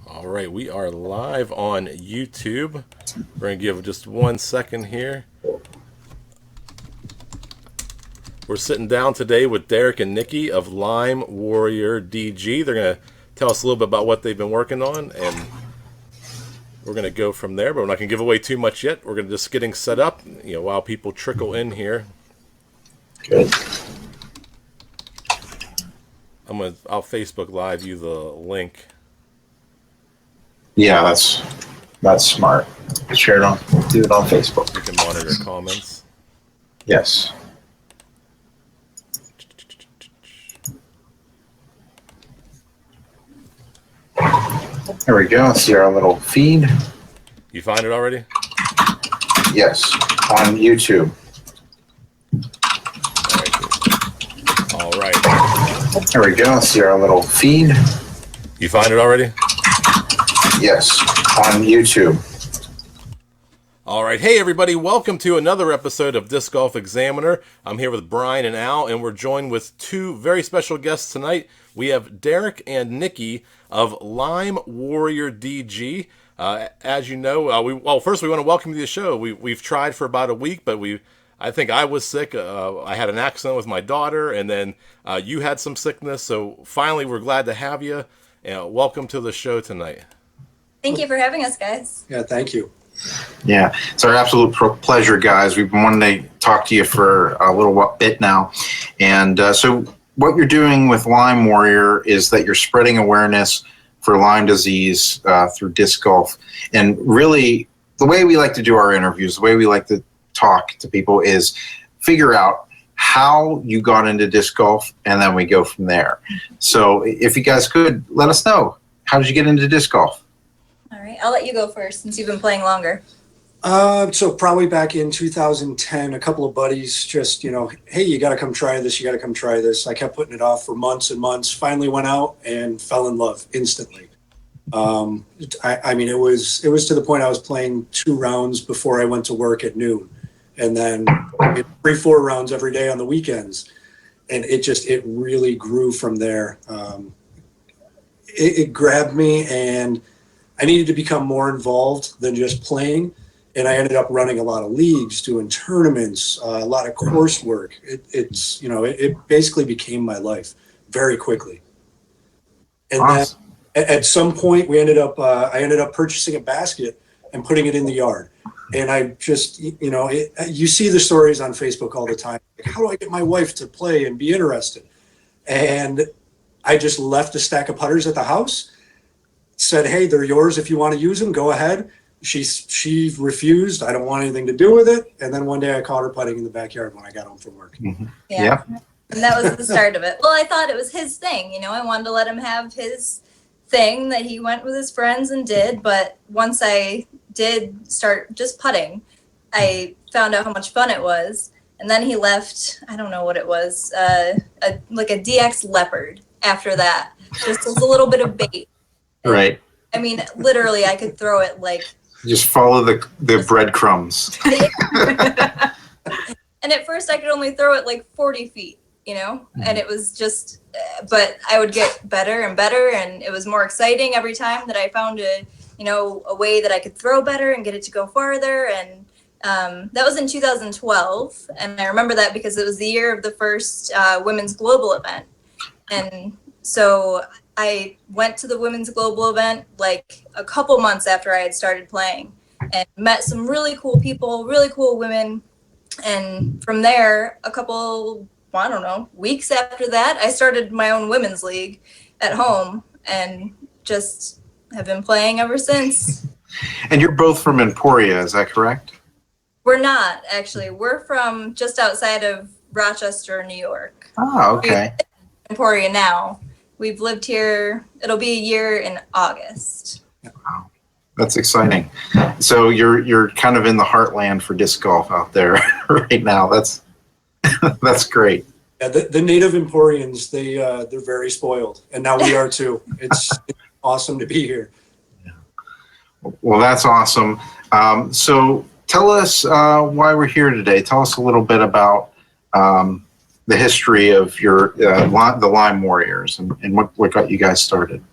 All right, we are live on YouTube. We're going to give just 1 second here. We're sitting down today with Derek and Nikki of Lyme Warrior DG. They're going to tell us a little bit about what they've been working on, and we're going to go from there, but we're not going to give away too much yet. We're going to just getting set up, while people trickle in here. Good. I'll Facebook Live you the link. Yeah, that's smart. Share it on, do it on Facebook. You can monitor comments. Yes. There we go. See our little feed. You find it already? Yes, on YouTube. All right. There we go. See our little feed. You find it already? Yes, on YouTube. All right. Hey, everybody. Welcome to another episode of Disc Golf Examiner. I'm here with Brian and Al, and we're joined with two very special guests tonight. We have Derek and Nikki of Lyme Warrior DG. As you know, first we want to welcome you to the show. We've tried for about a week, but I think I was sick. I had an accident with my daughter, and then you had some sickness. So finally, we're glad to have you. Welcome to the show tonight. Thank you for having us, guys. Yeah, thank you. Yeah, it's our absolute pleasure, guys. We've been wanting to talk to you for a little bit now. And so what you're doing with Lyme Warrior is that you're spreading awareness for Lyme disease through disc golf. And really, the way we like to do our interviews, the way we like to talk to people is figure out how you got into disc golf, and then we go from there. So if you guys could, let us know. How did you get into disc golf? All right, I'll let you go first since you've been playing longer. So probably back in 2010, a couple of buddies just, hey, you got to come try this. You got to come try this. I kept putting it off for months and months. Finally went out and fell in love instantly. I mean, it was to the point I was playing 2 rounds before I went to work at noon, and then 3-4 rounds every day on the weekends. And it really grew from there. It grabbed me, and I needed to become more involved than just playing. And I ended up running a lot of leagues, doing tournaments, a lot of coursework. It basically became my life very quickly. And Awesome. Then at some point I ended up purchasing a basket and putting it in the yard. And I just, you see the stories on Facebook all the time. Like, how do I get my wife to play and be interested? And I just left a stack of putters at the house, said, hey, they're yours. If you want to use them, go ahead. She refused. I don't want anything to do with it. And then one day I caught her putting in the backyard when I got home from work. Mm-hmm. Yeah. And that was the start of it. Well, I thought it was his thing. I wanted to let him have his thing that he went with his friends and did. But once I did start just putting, I found out how much fun it was. And then he left, I don't know what it was, like a DX Leopard after that. Just as a little bit of bait. Right. I mean, literally, I could throw it like... Just follow the breadcrumbs. And at first, I could only throw it like 40 feet, And it was just... But I would get better and better, and it was more exciting every time that I found a way that I could throw better and get it to go farther. And that was in 2012, and I remember that because it was the year of the first Women's Global event. And so I went to the Women's Global event like a couple months after I had started playing and met some really cool people, really cool women. And from there, a couple, weeks after that, I started my own women's league at home and just have been playing ever since. And you're both from Emporia, is that correct? We're not, actually. We're from just outside of Rochester, New York. Oh, okay. We're in Emporia now. We've lived here, it'll be a year in August. Wow. That's exciting. So you're kind of in the heartland for disc golf out there right now. That's great. Yeah, the native Emporians, they're very spoiled. And now we are too. It's awesome to be here. Yeah. Well, that's awesome. So tell us why we're here today. Tell us a little bit about the history of your the Lyme Warriors and what got you guys started.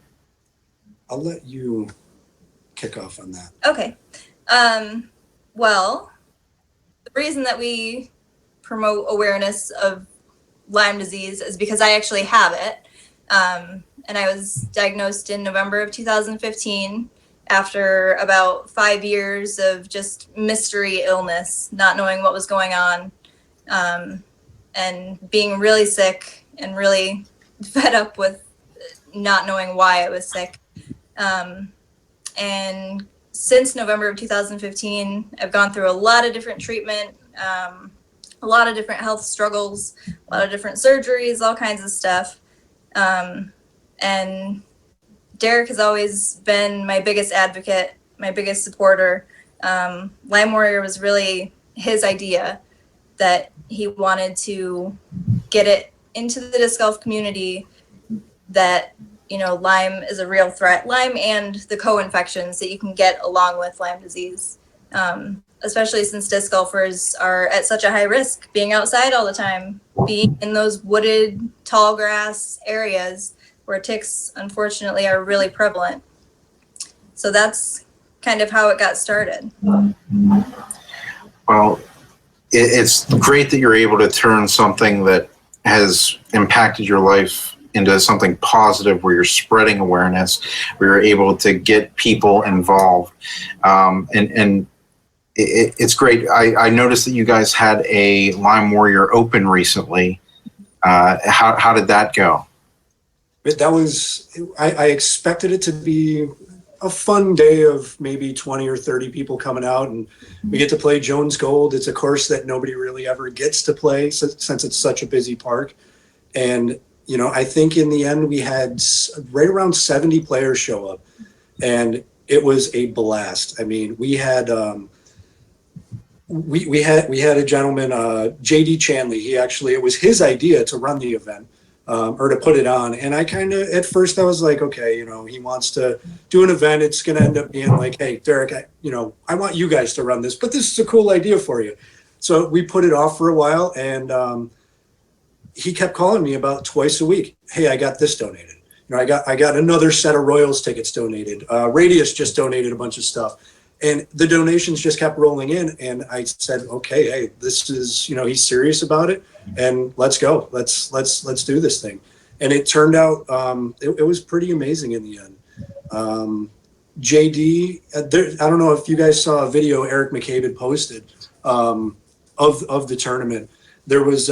I'll let you kick off on that. Okay. Well, the reason that we promote awareness of Lyme disease is because I actually have it. And I was diagnosed in November of 2015 after about 5 years of just mystery illness, not knowing what was going on, and being really sick and really fed up with not knowing why I was sick. And since November of 2015, I've gone through a lot of different treatment, a lot of different health struggles, a lot of different surgeries, all kinds of stuff. And Derek has always been my biggest advocate, my biggest supporter. Lyme Warrior was really his idea, that he wanted to get it into the disc golf community, that, you know, Lyme is a real threat. Lyme and the co-infections that you can get along with Lyme disease, especially since disc golfers are at such a high risk, being outside all the time, being in those wooded, tall grass areas where ticks, unfortunately, are really prevalent. So that's kind of how it got started. Well, it's great that you're able to turn something that has impacted your life into something positive, where you're spreading awareness, where you're able to get people involved. And it's great. I noticed that you guys had a Lyme Warrior Open recently. How did that go? That was, I expected it to be a fun day of maybe 20 or 30 people coming out, and we get to play Jones Gold. It's a course that nobody really ever gets to play since it's such a busy park. And, you know, I think in the end we had right around 70 players show up, and it was a blast. I mean, we had we had a gentleman, JD Chanley. It was his idea to run the event. Or to put it on. And I kind of, at first I was like, okay, you know, he wants to do an event. It's going to end up being like, hey, Derek, I want you guys to run this, but this is a cool idea for you. So we put it off for a while, and he kept calling me about twice a week. Hey, I got this donated. You know, I got another set of Royals tickets donated. Radius just donated a bunch of stuff. And the donations just kept rolling in. And I said, okay, hey, this is, you know, he's serious about it, and let's go. Let's do this thing. And it turned out, it was pretty amazing in the end. JD, I don't know if you guys saw a video Eric McCabe had posted of the tournament. There was,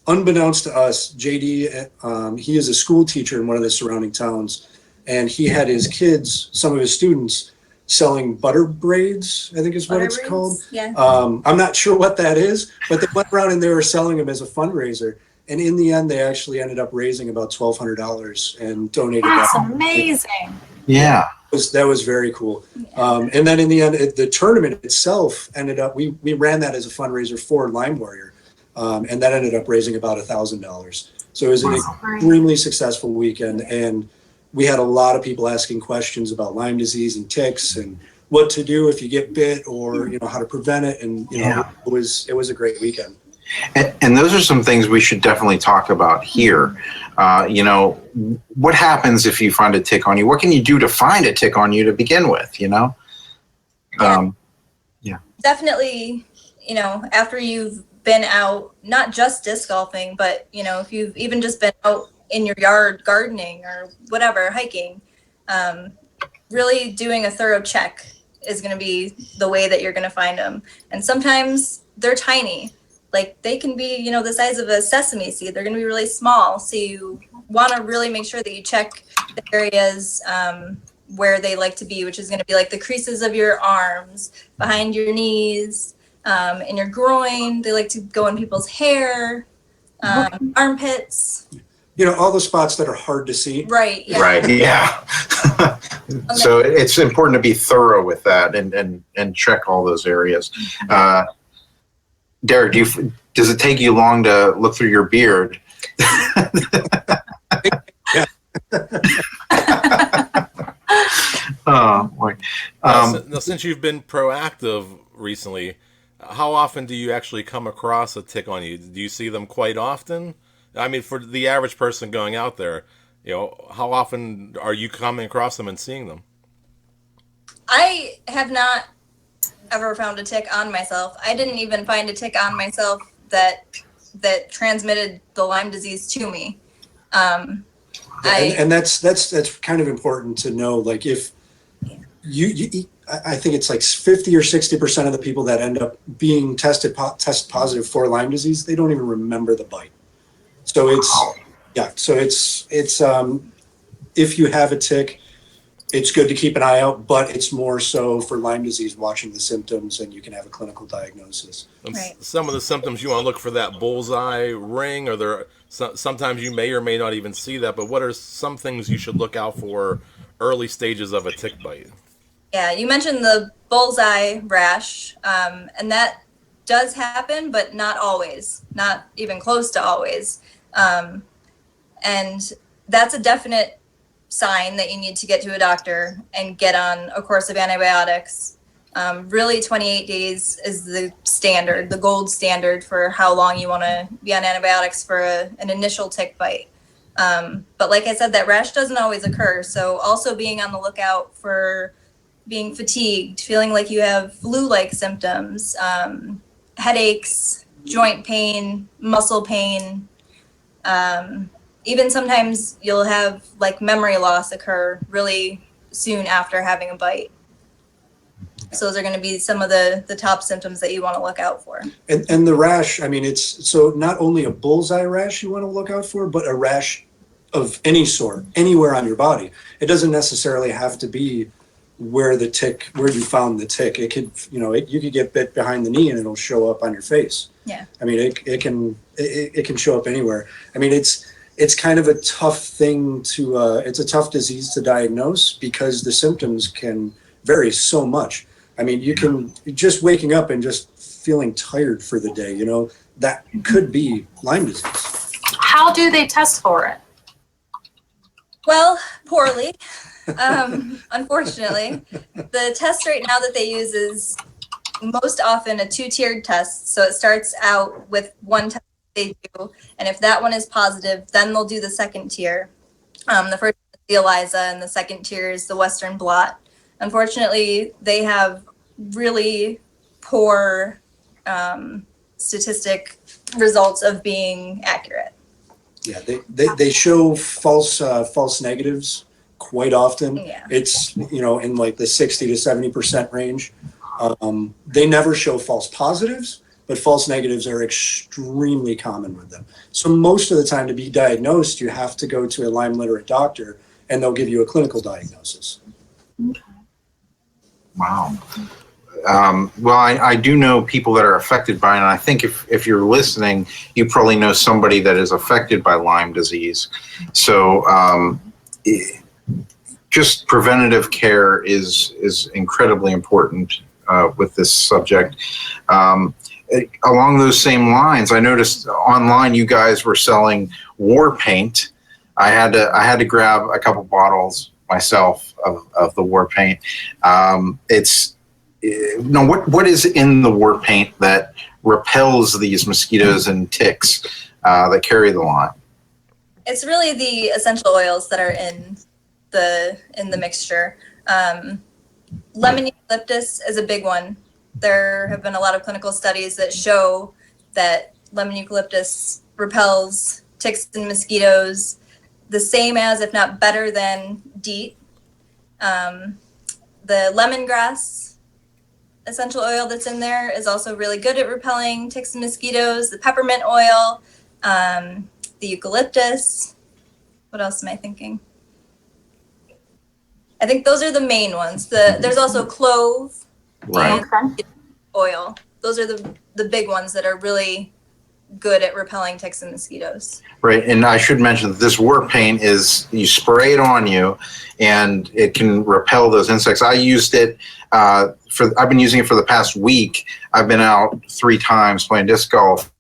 unbeknownst to us, JD, he is a school teacher in one of the surrounding towns, and he had his kids, some of his students, selling butter braids, I think is what it's called. Yeah. I'm not sure what that is, but they went around and they were selling them as a fundraiser. And in the end, they actually ended up raising about $1,200 and donated That's that. amazing. Yeah. That was very cool. And then in the end, the tournament itself ended up, we ran that as a fundraiser for Lyme Warrior. And that ended up raising about $1,000. So it was an extremely successful weekend. And we had a lot of people asking questions about Lyme disease and ticks and what to do if you get bit, or, you know, how to prevent it. And, you know, it was a great weekend. And those are some things we should definitely talk about here. You know, what happens if you find a tick on you? What can you do to find a tick on you to begin with, you know? Definitely, you know, after you've been out, not just disc golfing, but, you know, if you've even just been out in your yard gardening or whatever, hiking, really doing a thorough check is going to be the way that you're going to find them. And sometimes they're tiny, like they can be, you know, the size of a sesame seed. They're going to be really small. So you want to really make sure that you check the areas where they like to be, which is going to be like the creases of your arms, behind your knees, in your groin. They like to go in people's hair, armpits. You know, all the spots that are hard to see. Right. Yeah. Right. Yeah. So it's important to be thorough with that and check all those areas. Derek, does it take you long to look through your beard? Oh boy. Now, since you've been proactive recently, how often do you actually come across a tick on you? Do you see them quite often? I mean, for the average person going out there, how often are you coming across them and seeing them? I have not ever found a tick on myself. I didn't even find a tick on myself that transmitted the Lyme disease to me. And that's kind of important to know. Like if I think it's like 50 or 60% of the people that end up being test positive for Lyme disease, they don't even remember the bite. So it's if you have a tick, it's good to keep an eye out, but it's more so for Lyme disease, watching the symptoms, and you can have a clinical diagnosis. Right. Some of the symptoms you want to look for that bullseye ring, or sometimes you may or may not even see that, but what are some things you should look out for early stages of a tick bite? Yeah, you mentioned the bullseye rash, and that does happen, but not always, not even close to always. And that's a definite sign that you need to get to a doctor and get on a course of antibiotics. Really, 28 days is the gold standard for how long you want to be on antibiotics for an initial tick bite. But like I said, that rash doesn't always occur. So also being on the lookout for being fatigued, feeling like you have flu-like symptoms, headaches, joint pain, muscle pain. Even sometimes you'll have like memory loss occur really soon after having a bite. So those are going to be some of the top symptoms that you want to look out for. And the rash, I mean, it's so not only a bullseye rash you want to look out for, but a rash of any sort, anywhere on your body. It doesn't necessarily have to be where you found the tick. It could, you could get bit behind the knee and it'll show up on your face. Yeah. I mean, it can show up anywhere. I mean, it's kind of a tough thing it's a tough disease to diagnose because the symptoms can vary so much. I mean, you can just waking up and just feeling tired for the day, that could be Lyme disease. How do they test for it? Well, poorly. Unfortunately, the test right now that they use is most often a 2-tiered test. So it starts out with one test they do, and if that one is positive, then they'll do the second tier. The first is the ELISA, and the second tier is the Western blot. Unfortunately, they have really poor statistic results of being accurate. Yeah, they show false negatives quite often. Yeah. It's in like the 60 to 70% range. They never show false positives, but false negatives are extremely common with them. So most of the time, to be diagnosed, you have to go to a Lyme literate doctor, and they'll give you a clinical diagnosis. Wow. Well, I do know people that are affected by it, and I think if you're listening, you probably know somebody that is affected by Lyme disease. So just preventative care is incredibly important with this subject. Along those same lines, I noticed online you guys were selling Warpaint. I had to grab a couple bottles myself of the Warpaint. What is in the Warpaint that repels these mosquitoes and ticks that carry the Lyme? It's really the essential oils that are in the mixture. Lemon eucalyptus is a big one. There have been a lot of clinical studies that show that lemon eucalyptus repels ticks and mosquitoes the same as, if not better than, DEET. The lemongrass essential oil that's in there is also really good at repelling ticks and mosquitoes. The peppermint oil, the eucalyptus. What else am I thinking? I think those are the main ones. There's also clove Right. and oil. Those are the big ones that are really good at repelling ticks and mosquitoes. Right, and I should mention that this Warpaint is, you spray it on you, and it can repel those insects. I used it I've been using it for the past week. I've been out 3 times playing disc golf,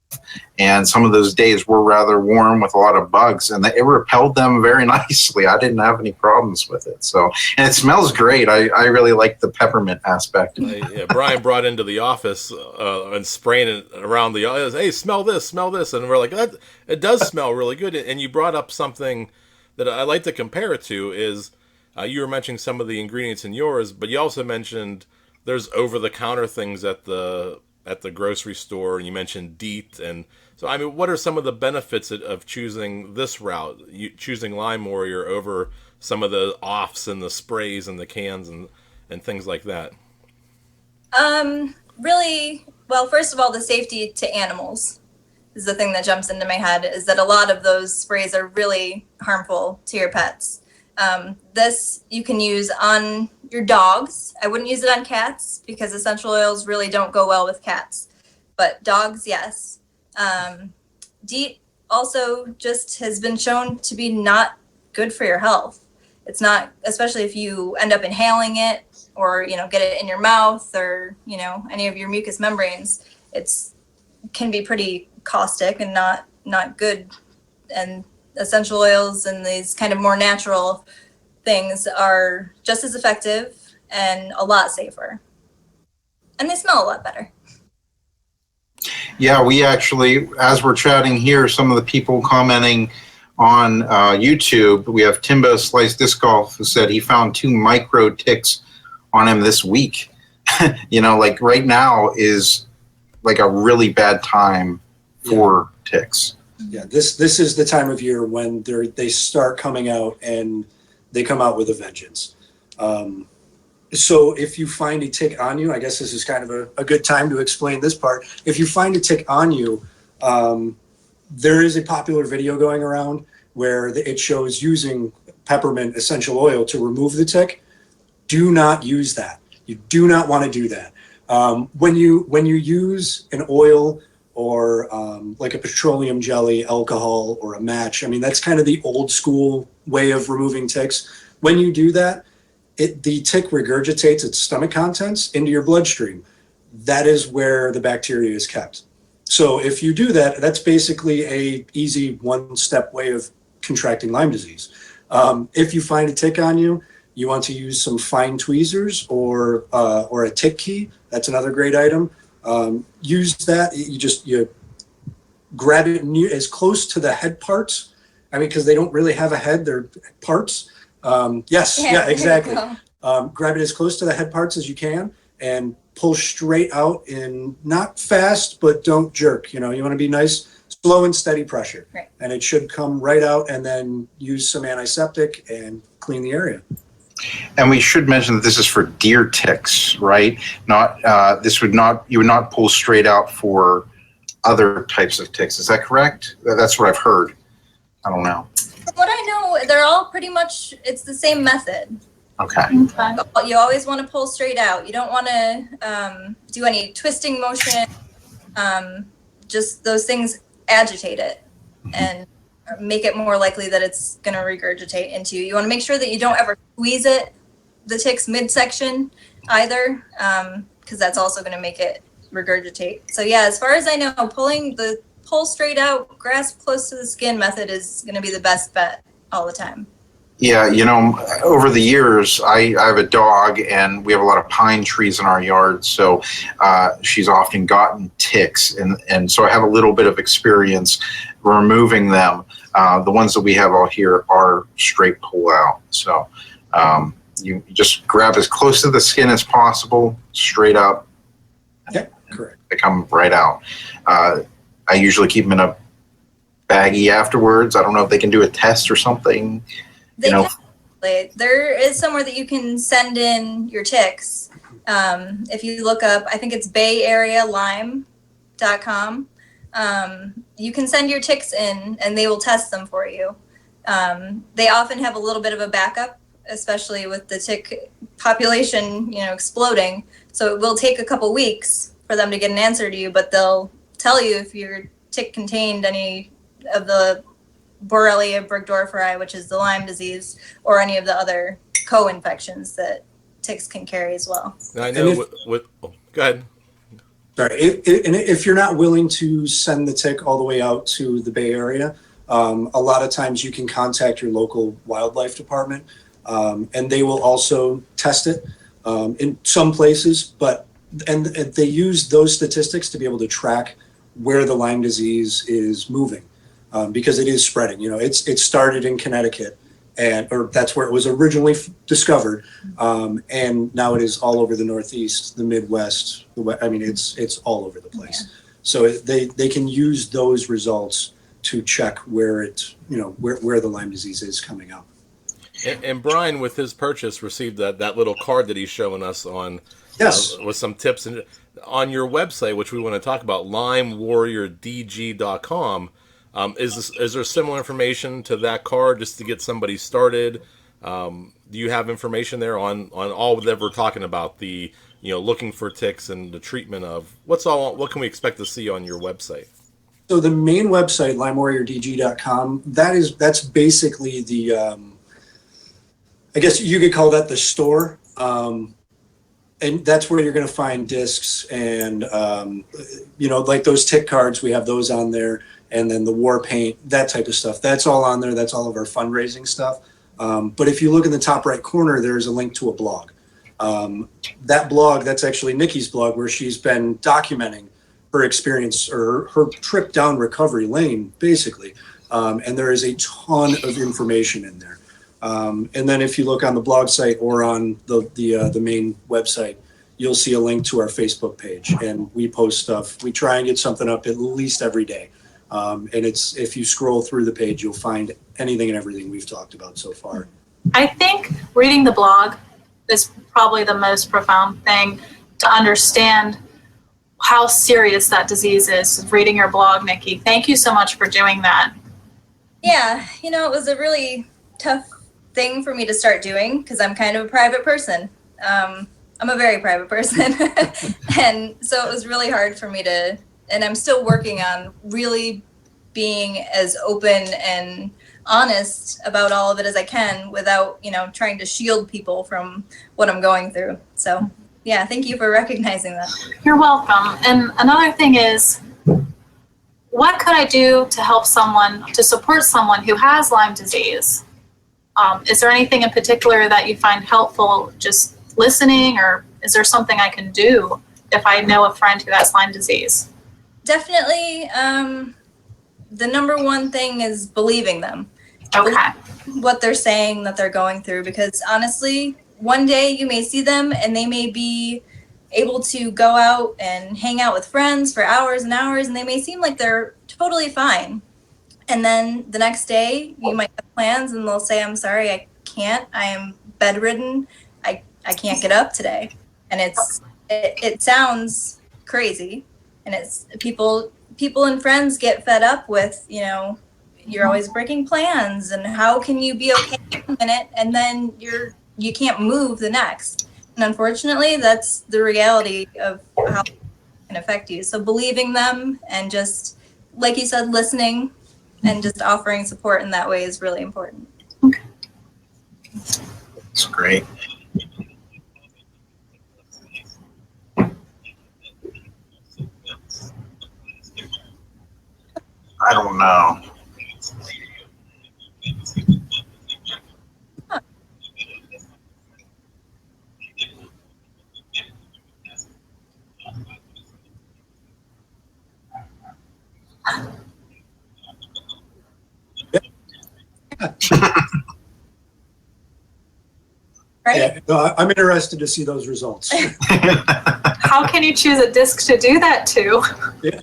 and some of those days were rather warm with a lot of bugs, and it repelled them very nicely. I didn't have any problems with it. So, and it smells great. I really like the peppermint aspect. Yeah, Brian brought into the office and spraying it around the office. Hey, smell this, and we're like, it does smell really good. And you brought up something that I like to compare it to is you were mentioning some of the ingredients in yours, but you also mentioned there's over-the-counter things at the grocery store, and you mentioned DEET, and so I mean, what are some of the benefits of choosing this route, choosing Lyme Warrior over some of the offs and the sprays and the cans and things like that? Really, well, first of all, the safety to animals is the thing that jumps into my head, is that a lot of those sprays are really harmful to your pets. This you can use on your dogs. I wouldn't use it on cats because essential oils really don't go well with cats, but dogs, yes. DEET also just has been shown to be not good for your health. It's not, especially if you end up inhaling it or, get it in your mouth or, any of your mucous membranes. Can be pretty caustic and not good. And essential oils and these kind of more natural things are just as effective and a lot safer. And they smell a lot better. Yeah, we actually, as we're chatting here, some of the people commenting on YouTube, we have Timbo Slice Disc Golf who said he found 2 micro ticks on him this week. Like right now is like a really bad time for ticks. Yeah, this is the time of year when they start coming out, and they come out with a vengeance. So if you find a tick on you, I guess this is kind of a good time to explain this part. If you find a tick on you, there is a popular video going around where it shows using peppermint essential oil to remove the tick. Do not use that. You do not want to do that. When you use an oil or like a petroleum jelly, alcohol, or a match, I mean, that's kind of the old school way of removing ticks. When you do that, the tick regurgitates its stomach contents into your bloodstream. That is where the bacteria is kept. So if you do that, that's basically a easy one-step way of contracting Lyme disease. If you find a tick on you, you want to use some fine tweezers or a tick key. That's another great item. Use that. You grab it as close to the head parts. I mean, because they don't really have a head; they're parts. Yeah, exactly. Grab it as close to the head parts as you can and pull straight out in not fast, but don't jerk. You want to be nice, slow and steady pressure. Right. And it should come right out, and then use some antiseptic and clean the area. And we should mention that this is for deer ticks, right? Not you would not pull straight out for other types of ticks. Is that correct? That's what I've heard. I don't know. From what I know, they're all pretty much, it's the same method. Okay. You always want to pull straight out. You don't want to do any twisting motion. Just those things agitate it and make it more likely that it's going to regurgitate into you. You want to make sure that you don't ever squeeze the tick's midsection either, because that's also going to make it regurgitate. So yeah, as far as I know, pull straight out, grasp close to the skin method is going to be the best bet all the time. Yeah, over the years, I have a dog, and we have a lot of pine trees in our yard, so she's often gotten ticks, and so I have a little bit of experience removing them. The ones that we have out here are straight pull out, so you just grab as close to the skin as possible, straight up. Yeah, correct. They come right out. I usually keep them in a baggie afterwards. I don't know if they can do a test or something. There is somewhere that you can send in your ticks. If you look up, I think it's bayarealyme.com. You can send your ticks in and they will test them for you. They often have a little bit of a backup, especially with the tick population, exploding. So it will take a couple weeks for them to get an answer to you, but they'll tell you if your tick contained any of the Borrelia burgdorferi, which is the Lyme disease, or any of the other co-infections that ticks can carry as well. I know. Go ahead. Sorry, if you're not willing to send the tick all the way out to the Bay Area, a lot of times you can contact your local wildlife department, and they will also test it in some places. And they use those statistics to be able to track where the Lyme disease is moving. Because it is spreading. It started in Connecticut, or that's where it was originally discovered. And now it is all over the Northeast, the Midwest. I mean, it's all over the place. Yeah. So they can use those results to check where where the Lyme disease is coming up. And Brian, with his purchase, received that little card that he's showing us on, yes, with some tips. And on your website, which we want to talk about, LymeWarriorDG.com, is there similar information to that card just to get somebody started? Do you have information there on all that we're talking about, the looking for ticks and the treatment of what can we expect to see on your website? So the main website, LymeWarriorDG.com, that's basically the I guess you could call that the store. And that's where you're going to find discs and, like those tick cards, we have those on there. And then the Warpaint, that type of stuff. That's all on there. That's all of our fundraising stuff. But if you look in the top right corner, there's a link to a blog. That blog, that's actually Nikki's blog, where she's been documenting her experience or her trip down recovery lane, basically. And there is a ton of information in there. And then if you look on the blog site or on the main website, you'll see a link to our Facebook page, and we post stuff. We try and get something up at least every day. And if you scroll through the page, you'll find anything and everything we've talked about so far. I think reading the blog is probably the most profound thing to understand how serious that disease is. Reading your blog, Nikki. Thank you so much for doing that. Yeah, it was a really tough thing for me to start doing because I'm kind of a private person. I'm a very private person. And so it was really hard for me and I'm still working on really being as open and honest about all of it as I can without, trying to shield people from what I'm going through. So yeah, thank you for recognizing that. You're welcome. And another thing is, what could I do to help to support someone who has Lyme disease? Is there anything in particular that you find helpful, just listening, or is there something I can do if I know a friend who has Lyme disease? Definitely. The number one thing is believing them. Okay. What they're saying that they're going through, because honestly, one day you may see them and they may be able to go out and hang out with friends for hours and hours, and they may seem like they're totally fine. And then the next day you might have plans and they'll say, I'm sorry, I can't. I am bedridden. I can't get up today. And it sounds crazy. And it's people and friends get fed up with, you're always breaking plans and how can you be okay a minute and then you can't move the next. And unfortunately, that's the reality of how it can affect you. So believing them and just, like you said, listening and just offering support in that way is really important. Okay. That's great. I don't know. Right? Yeah, no, I'm interested to see those results. How can you choose a disc to do that to? Yeah.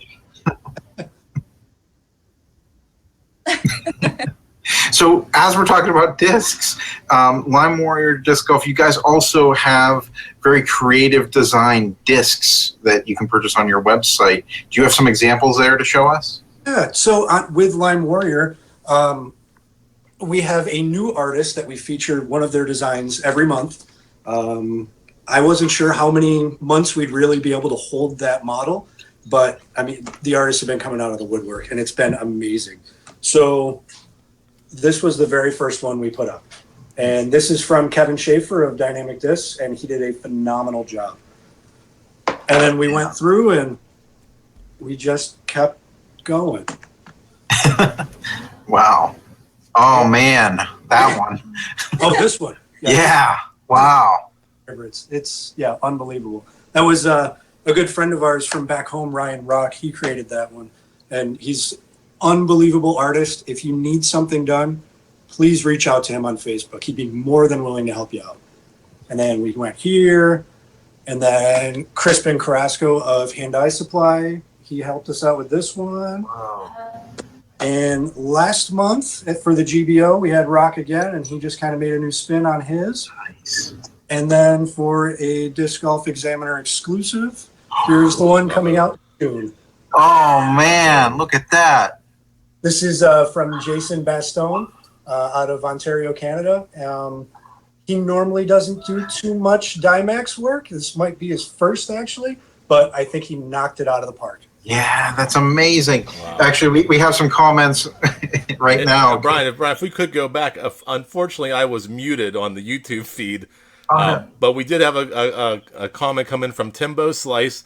So as we're talking about discs, Lyme Warrior Disc Golf, you guys also have very creative design discs that you can purchase on your website. Do you have some examples there to show us? Yeah, so with Lyme Warrior, we have a new artist that we feature one of their designs every month. I wasn't sure how many months we'd really be able to hold that model, but I mean, the artists have been coming out of the woodwork and it's been amazing. So this was the very first one we put up. And this is from Kevin Schaefer of Dynamic Discs, and he did a phenomenal job. And then we went through and we just kept going. Wow. Oh man, that one. Oh, this one. Yeah. Wow. It's unbelievable. That was a good friend of ours from back home, Ryan Rock. He created that one, and he's unbelievable artist. If you need something done, please reach out to him on Facebook. He'd be more than willing to help you out. And then we went here, and then Crispin Carrasco of Hand-Eye Supply, he helped us out with this one. Wow. And last month for the GBO, we had Rock again, and he just kind of made a new spin on his. Nice. And then for a Disc Golf Examiner exclusive, here's the one coming out soon. Oh, man, look at that. This is from Jason Bastone out of Ontario, Canada. He normally doesn't do too much Dymax work. This might be his first, actually, but I think he knocked it out of the park. Yeah, that's amazing. Wow. Actually, we have some comments right now. Brian, if we could go back, unfortunately, I was muted on the YouTube feed, no. but we did have a comment come in from Timbo Slice.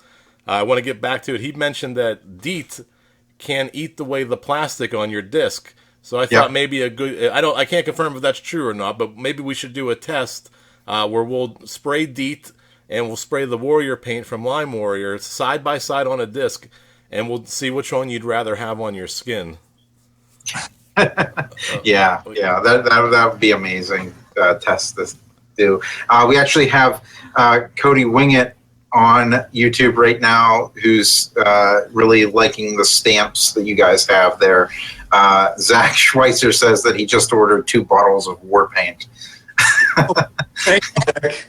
I want to get back to it. He mentioned that DEET can eat away the plastic on your disc. So I thought maybe I can't confirm if that's true or not, but maybe we should do a test where we'll spray DEET and we'll spray the Warrior paint from Lyme Warrior side by side on a disc, and we'll see which one you'd rather have on your skin. Yeah, that would be amazing. Test this. Do we actually have Cody Wingett on YouTube right now, who's really liking the stamps that you guys have there. Zach Schweitzer says that he just ordered 2 bottles of Warpaint. Thank you, Zach.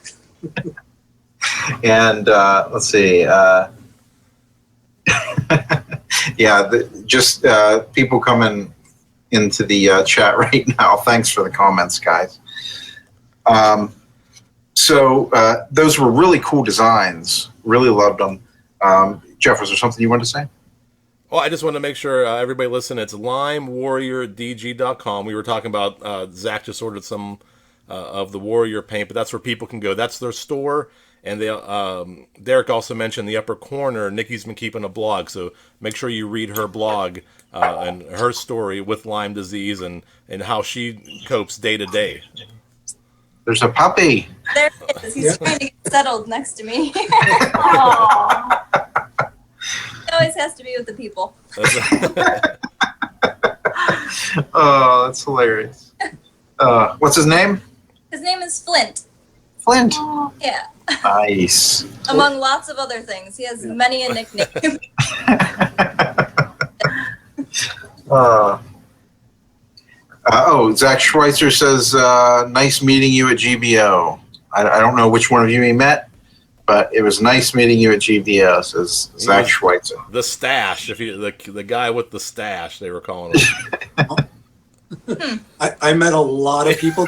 And let's see. Just people coming into the chat right now. Thanks for the comments, guys. So those were really cool designs. Really loved them. Jeff, was there something you wanted to say? Well, I just want to make sure everybody listen. It's LymeWarriorDG.com. We were talking about Zach just ordered some of the Warrior paint, but that's where people can go. That's their store. And they, Derek also mentioned the upper corner, Nikki's been keeping a blog, so make sure you read her blog and her story with Lyme disease and how she copes day to day. There's a puppy. There he is. He's trying to get settled next to me. Aw. He always has to be with the people. Oh, that's hilarious. What's his name? His name is Flint. Flint. Yeah. Nice. Among lots of other things. He has many a nickname. Zach Schweitzer says, nice meeting you at GBO. I don't know which one of you he met, but it was nice meeting you at GBO, says Zach Schweitzer. The stash, if you the guy with the stash, they were calling him. I met a lot of people.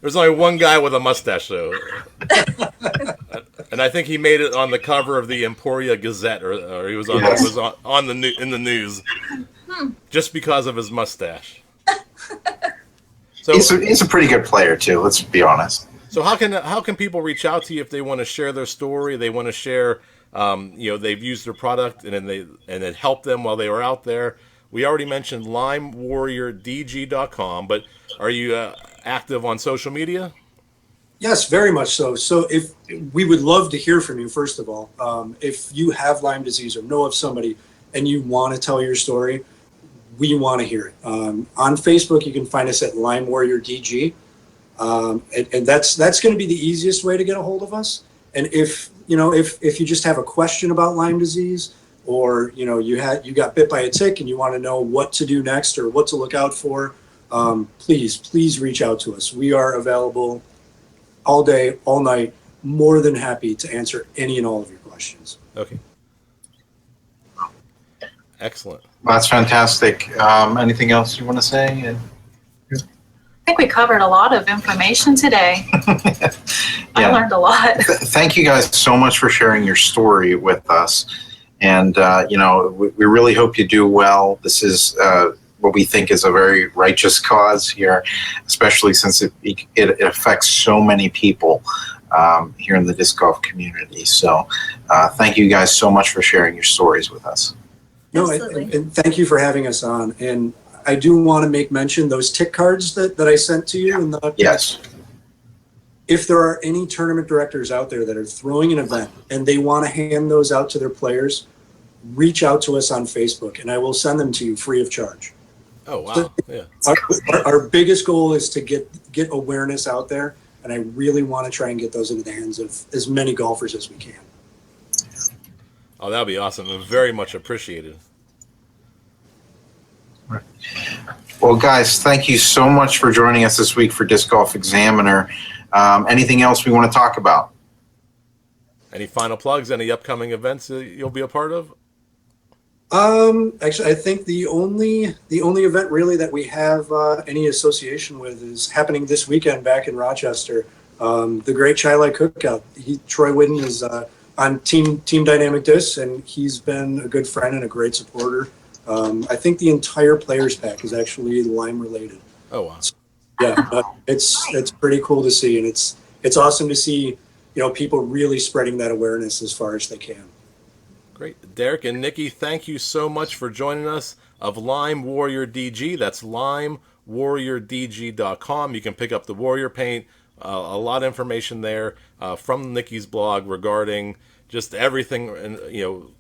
There's only one guy with a mustache, though. And I think he made it on the cover of the Emporia Gazette, or he was on, Yes. in the news, just because of his mustache. So He's a pretty good player too. Let's be honest. So how can people reach out to you if they want to share their story? They want to share, they've used their product and it helped them while they were out there. We already mentioned LymeWarriorDG.com, but are you active on social media? Yes, very much so. So if we would love to hear from you, first of all, if you have Lyme disease or know of somebody and you want to tell your story, we want to hear it. On Facebook, you can find us at Lyme Warrior DG. And that's going to be the easiest way to get a hold of us. And if you just have a question about Lyme disease, or you got bit by a tick and you want to know what to do next or what to look out for, please reach out to us. We are available all day, all night, more than happy to answer any and all of your questions. Okay. Excellent. Well, that's fantastic. Anything else you want to say? I think we covered a lot of information today. I Yeah. learned a lot. Thank you guys so much for sharing your story with us. And, we really hope you do well. This is what we think is a very righteous cause here, especially since it affects so many people here in the disc golf community. So thank you guys so much for sharing your stories with us. No, and thank you for having us on. And I do want to make mention those tick cards that I sent to you. Yes. If there are any tournament directors out there that are throwing an event and they want to hand those out to their players, reach out to us on Facebook and I will send them to you free of charge. Oh, wow. Yeah. Our biggest goal is to get awareness out there, and I really want to try and get those into the hands of as many golfers as we can. Oh, that would be awesome and very much appreciated. Well, guys, thank you so much for joining us this week for Disc Golf Examiner. Anything else we want to talk about? Any final plugs? Any upcoming events that you'll be a part of? Actually, I think the only event really that we have any association with is happening this weekend back in Rochester. The Great Chi-Li Cookout. Troy Whidden is on Team Dynamic Discs, and he's been a good friend and a great supporter. I think the entire players pack is actually Lyme related. Oh, wow. Yeah, it's pretty cool to see, and it's awesome to see people really spreading that awareness as far as they can. Great. Derek and Nikki, thank you so much for joining us of Lyme Warrior DG. That's LymeWarriorDG.com. You can pick up the Warrior Paint. A lot of information there from Nikki's blog regarding just everything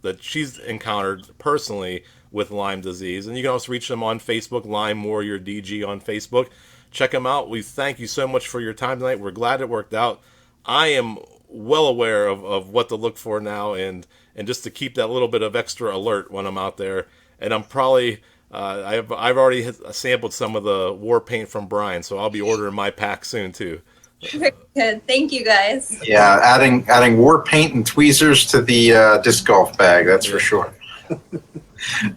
that she's encountered personally with Lyme disease. And you can also reach them on Facebook, Lyme Warrior DG on Facebook. Check them out. We thank you so much for your time tonight. We're glad it worked out. I am well aware of what to look for now and just to keep that little bit of extra alert when I'm out there. And I'm probably I've already sampled some of the Warpaint from Brian, so I'll be ordering my pack soon too. Very good. Thank you guys. Yeah, adding war paint and tweezers to the disc golf bag, that's for sure.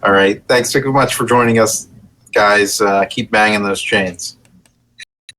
All right. Thanks so much for joining us, guys. Keep banging those chains.